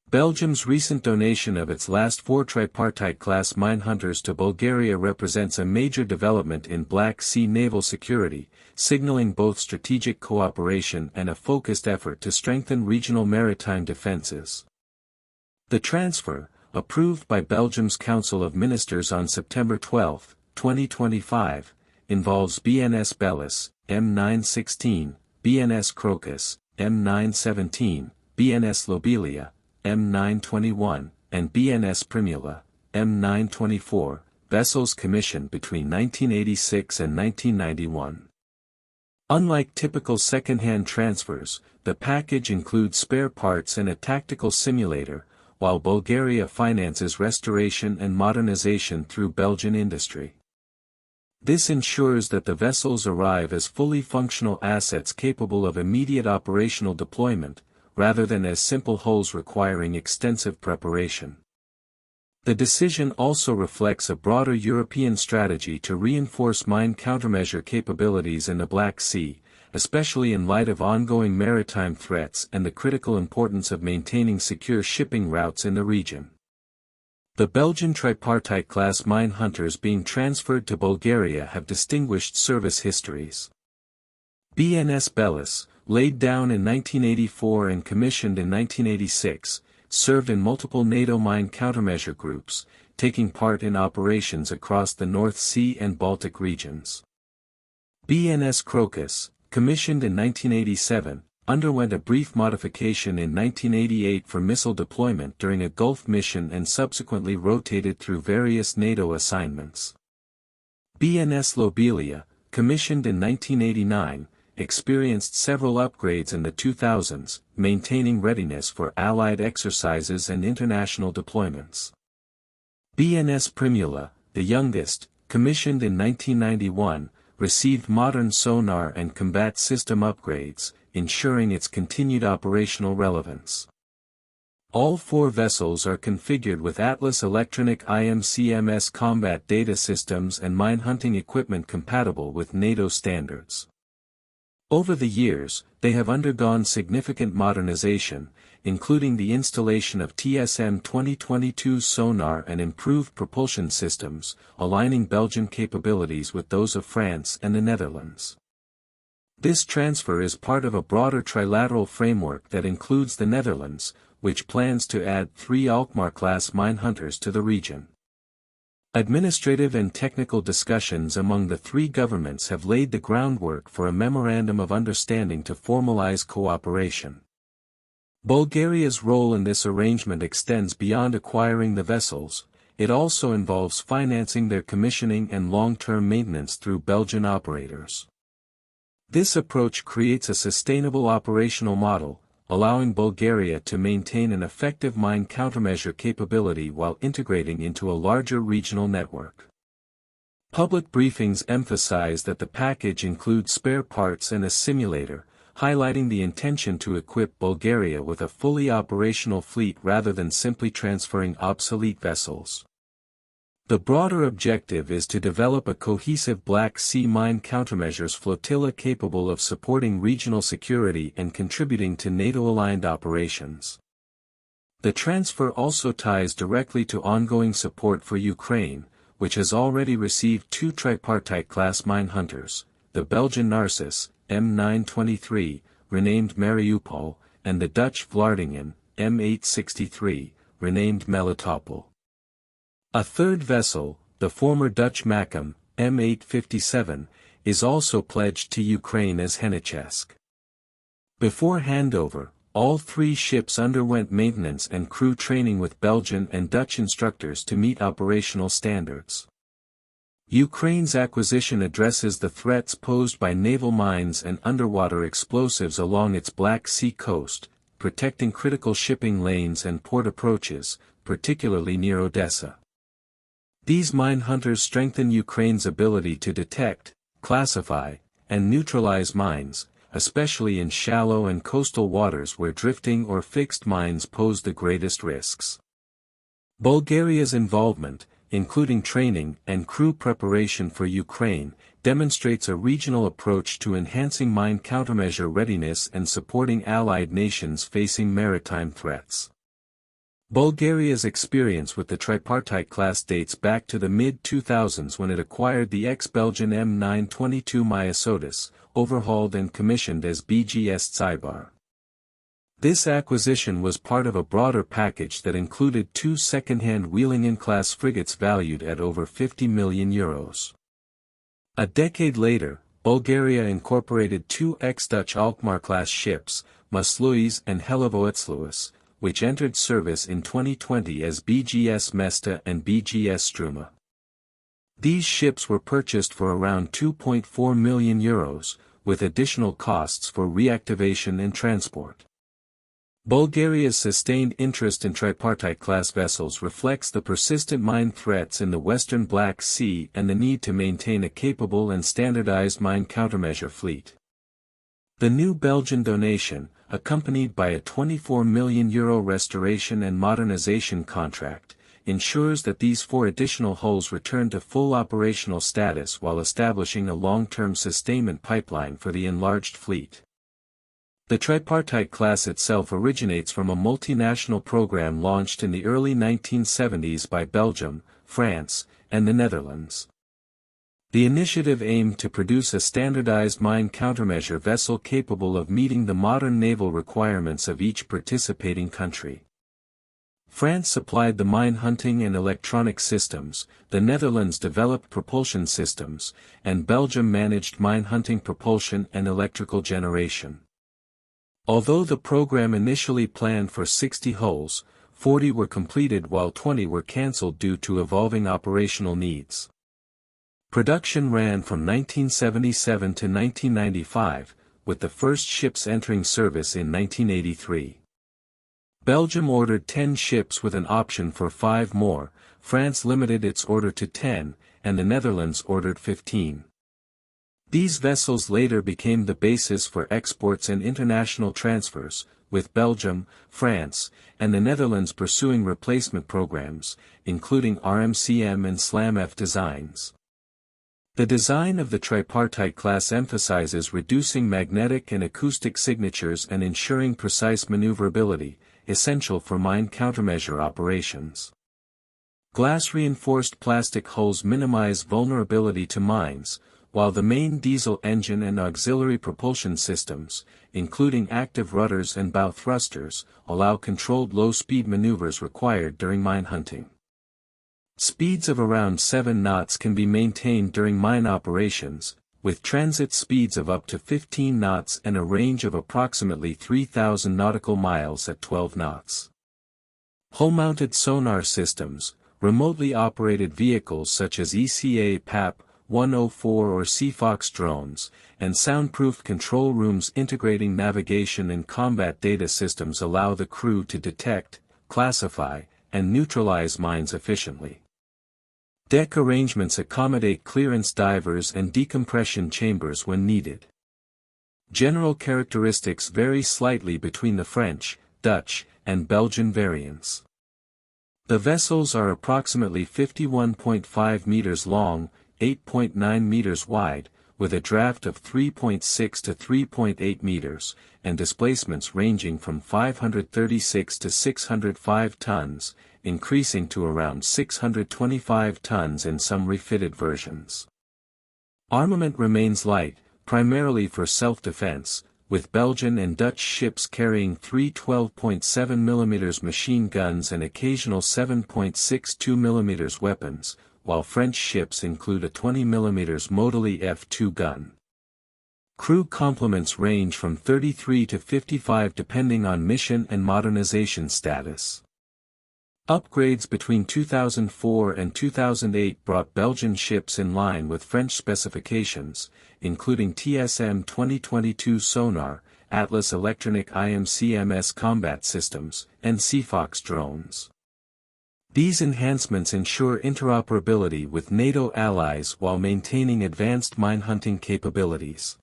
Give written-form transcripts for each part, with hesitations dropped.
Belgium's recent donation of its last 4 Tripartite-class Minehunters to Bulgaria represents a major development in Black Sea naval security, signaling both strategic cooperation and a focused effort to strengthen regional maritime defenses. The transfer, approved by Belgium's Council of Ministers on September 12, 2025, involves BNS Bellis, M916, BNS Crocus, M917, BNS Lobelia, M921, and BNS Primula, M924, vessels commissioned between 1986 and 1991. Unlike typical second-hand transfers, the package includes spare parts and a tactical simulator, while Bulgaria finances restoration and modernization through Belgian industry. This ensures that the vessels arrive as fully functional assets capable of immediate operational deployment, rather than as simple hulls requiring extensive preparation. The decision also reflects a broader European strategy to reinforce mine countermeasure capabilities in the Black Sea, especially in light of ongoing maritime threats and the critical importance of maintaining secure shipping routes in the region. The Belgian Tripartite-class Minehunters being transferred to Bulgaria have distinguished service histories. BNS Bellis, laid down in 1984 and commissioned in 1986, served in multiple NATO mine countermeasure groups, taking part in operations across the North Sea and Baltic regions. BNS Crocus, commissioned in 1987, underwent a brief modification in 1988 for missile deployment during a Gulf mission and subsequently rotated through various NATO assignments. BNS Lobelia, commissioned in 1989, experienced several upgrades in the 2000s, maintaining readiness for Allied exercises and international deployments. BNS Primula, the youngest, commissioned in 1991, received modern sonar and combat system upgrades, ensuring its continued operational relevance. All 4 vessels are configured with Atlas Electronic IMCMS combat data systems and minehunting equipment compatible with NATO standards. Over the years, they have undergone significant modernization, including the installation of TSM 2022 sonar and improved propulsion systems, aligning Belgian capabilities with those of France and the Netherlands. This transfer is part of a broader trilateral framework that includes the Netherlands, which plans to add 3 Alkmaar-class minehunters to the region. Administrative and technical discussions among the 3 governments have laid the groundwork for a memorandum of understanding to formalize cooperation. Bulgaria's role in this arrangement extends beyond acquiring the vessels, it also involves financing their commissioning and long-term maintenance through Belgian operators. This approach creates a sustainable operational model, allowing Bulgaria to maintain an effective mine countermeasure capability while integrating into a larger regional network. Public briefings emphasize that the package includes spare parts and a simulator, highlighting the intention to equip Bulgaria with a fully operational fleet rather than simply transferring obsolete vessels. The broader objective is to develop a cohesive Black Sea mine countermeasures flotilla capable of supporting regional security and contributing to NATO-aligned operations. The transfer also ties directly to ongoing support for Ukraine, which has already received 2 Tripartite-class minehunters, the Belgian Narcissus, M923, renamed Mariupol, and the Dutch Vlaardingen, M863, renamed Melitopol. A third vessel, the former Dutch Mackem, M857, is also pledged to Ukraine as Henichesk. Before handover, all 3 ships underwent maintenance and crew training with Belgian and Dutch instructors to meet operational standards. Ukraine's acquisition addresses the threats posed by naval mines and underwater explosives along its Black Sea coast, protecting critical shipping lanes and port approaches, particularly near Odessa. These minehunters strengthen Ukraine's ability to detect, classify, and neutralize mines, especially in shallow and coastal waters where drifting or fixed mines pose the greatest risks. Bulgaria's involvement, including training and crew preparation for Ukraine, demonstrates a regional approach to enhancing mine countermeasure readiness and supporting allied nations facing maritime threats. Bulgaria's experience with the Tripartite-class dates back to the mid-2000s when it acquired the ex-Belgian M922 Minehunters, overhauled and commissioned as BGS Zybar. This acquisition was part of a broader package that included two second-hand Wheelingen-class frigates valued at over €50 million. A decade later, Bulgaria incorporated two ex-Dutch Alkmaar-class ships, Maasluis and Hellevoetsluis, which entered service in 2020 as BGS Mesta and BGS Struma. These ships were purchased for around €2.4 million, with additional costs for reactivation and transport. Bulgaria's sustained interest in tripartite-class vessels reflects the persistent mine threats in the western Black Sea and the need to maintain a capable and standardized mine countermeasure fleet. The new Belgian donation, accompanied by a €24 million restoration and modernization contract, ensures that these 4 additional hulls return to full operational status while establishing a long-term sustainment pipeline for the enlarged fleet. The tripartite class itself originates from a multinational program launched in the early 1970s by Belgium, France, and the Netherlands. The initiative aimed to produce a standardized mine countermeasure vessel capable of meeting the modern naval requirements of each participating country. France supplied the mine hunting and electronic systems, the Netherlands developed propulsion systems, and Belgium managed mine hunting propulsion and electrical generation. Although the program initially planned for 60 hulls, 40 were completed while 20 were cancelled due to evolving operational needs. Production ran from 1977 to 1995, with the first ships entering service in 1983. Belgium ordered 10 ships with an option for 5 more, France limited its order to 10, and the Netherlands ordered 15. These vessels later became the basis for exports and international transfers, with Belgium, France, and the Netherlands pursuing replacement programs, including RMCM and SLAM-F designs. The design of the tripartite class emphasizes reducing magnetic and acoustic signatures and ensuring precise maneuverability, essential for mine countermeasure operations. Glass-reinforced plastic hulls minimize vulnerability to mines, while the main diesel engine and auxiliary propulsion systems, including active rudders and bow thrusters, allow controlled low-speed maneuvers required during mine hunting. Speeds of around 7 knots can be maintained during mine operations, with transit speeds of up to 15 knots and a range of approximately 3,000 nautical miles at 12 knots. Hull-mounted sonar systems, remotely operated vehicles such as ECA PAP 104 or CFOX drones, and soundproofed control rooms integrating navigation and combat data systems allow the crew to detect, classify, and neutralize mines efficiently. Deck arrangements accommodate clearance divers and decompression chambers when needed. General characteristics vary slightly between the French, Dutch, and Belgian variants. The vessels are approximately 51.5 meters long, 8.9 meters wide, with a draft of 3.6 to 3.8 meters, and displacements ranging from 536 to 605 tons, increasing to around 625 tons in some refitted versions. Armament remains light, primarily for self-defense, with Belgian and Dutch ships carrying 3 12.7 mm machine guns and occasional 7.62 mm weapons, while French ships include a 20 mm Modely F2 gun. Crew complements range from 33 to 55 depending on mission and modernization status. Upgrades between 2004 and 2008 brought Belgian ships in line with French specifications, including TSM 2022 sonar, Atlas electronic IMCMS combat systems, and CFOX drones. These enhancements ensure interoperability with NATO allies while maintaining advanced mine hunting capabilities.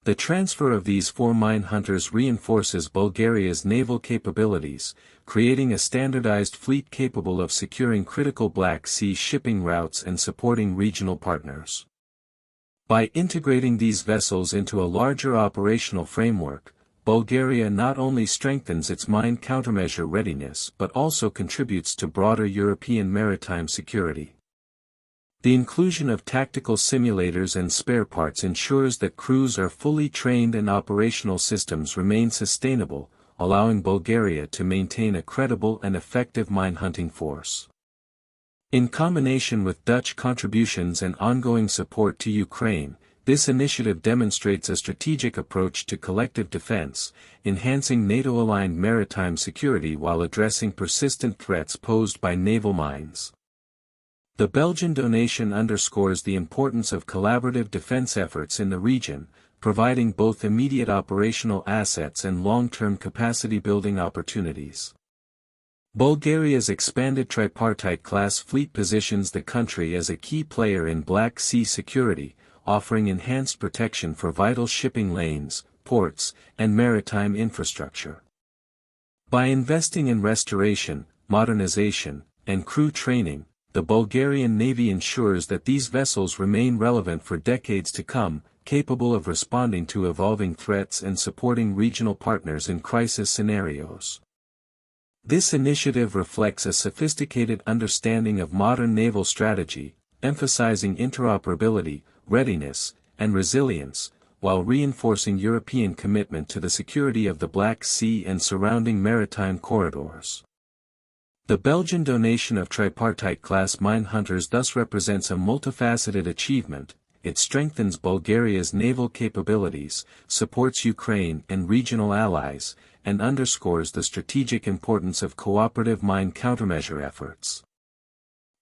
The transfer of these 4 Minehunters reinforces Bulgaria's naval capabilities, creating a standardized fleet capable of securing critical Black Sea shipping routes and supporting regional partners. By integrating these vessels into a larger operational framework, Bulgaria not only strengthens its mine countermeasure readiness but also contributes to broader European maritime security. The inclusion of tactical simulators and spare parts ensures that crews are fully trained and operational systems remain sustainable, allowing Bulgaria to maintain a credible and effective mine-hunting force. In combination with Dutch contributions and ongoing support to Ukraine, this initiative demonstrates a strategic approach to collective defense, enhancing NATO-aligned maritime security while addressing persistent threats posed by naval mines. The Belgian donation underscores the importance of collaborative defense efforts in the region, providing both immediate operational assets and long-term capacity-building opportunities. Bulgaria's expanded tripartite-class fleet positions the country as a key player in Black Sea security, offering enhanced protection for vital shipping lanes, ports, and maritime infrastructure. By investing in restoration, modernization, and crew training, the Bulgarian Navy ensures that these vessels remain relevant for decades to come, capable of responding to evolving threats and supporting regional partners in crisis scenarios. This initiative reflects a sophisticated understanding of modern naval strategy, emphasizing interoperability, readiness, and resilience, while reinforcing European commitment to the security of the Black Sea and surrounding maritime corridors. The Belgian donation of Tripartite-class Minehunters thus represents a multifaceted achievement. It strengthens Bulgaria's naval capabilities, supports Ukraine and regional allies, and underscores the strategic importance of cooperative mine countermeasure efforts.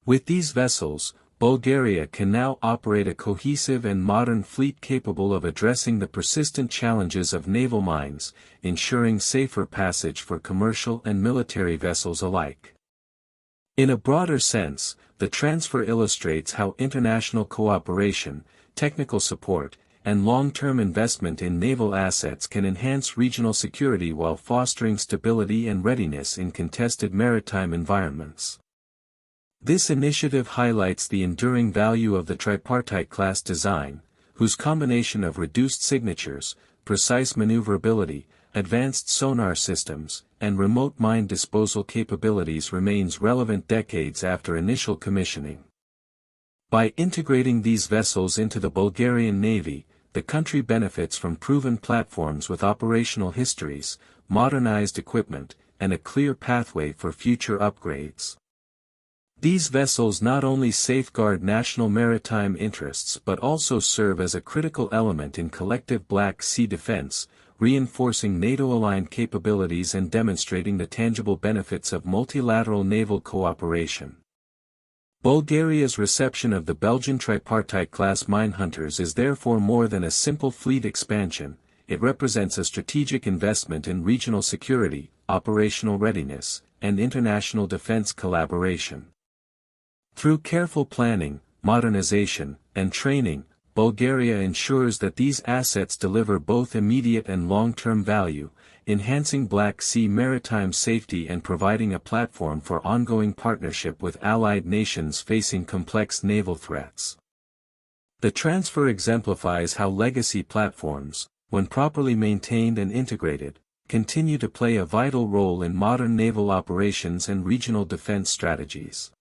With these vessels, Bulgaria can now operate a cohesive and modern fleet capable of addressing the persistent challenges of naval mines, ensuring safer passage for commercial and military vessels alike. In a broader sense, the transfer illustrates how international cooperation, technical support, and long-term investment in naval assets can enhance regional security while fostering stability and readiness in contested maritime environments. This initiative highlights the enduring value of the tripartite-class design, whose combination of reduced signatures, precise maneuverability, advanced sonar systems, and remote mine disposal capabilities remains relevant decades after initial commissioning. By integrating these vessels into the Bulgarian Navy, the country benefits from proven platforms with operational histories, modernized equipment, and a clear pathway for future upgrades. These vessels not only safeguard national maritime interests but also serve as a critical element in collective Black Sea defense, reinforcing NATO-aligned capabilities and demonstrating the tangible benefits of multilateral naval cooperation. Bulgaria's reception of the Belgian Tripartite-class Minehunters is therefore more than a simple fleet expansion. It represents a strategic investment in regional security, operational readiness, and international defense collaboration. Through careful planning, modernization, and training, Bulgaria ensures that these assets deliver both immediate and long-term value, enhancing Black Sea maritime safety and providing a platform for ongoing partnership with allied nations facing complex naval threats. The transfer exemplifies how legacy platforms, when properly maintained and integrated, continue to play a vital role in modern naval operations and regional defense strategies.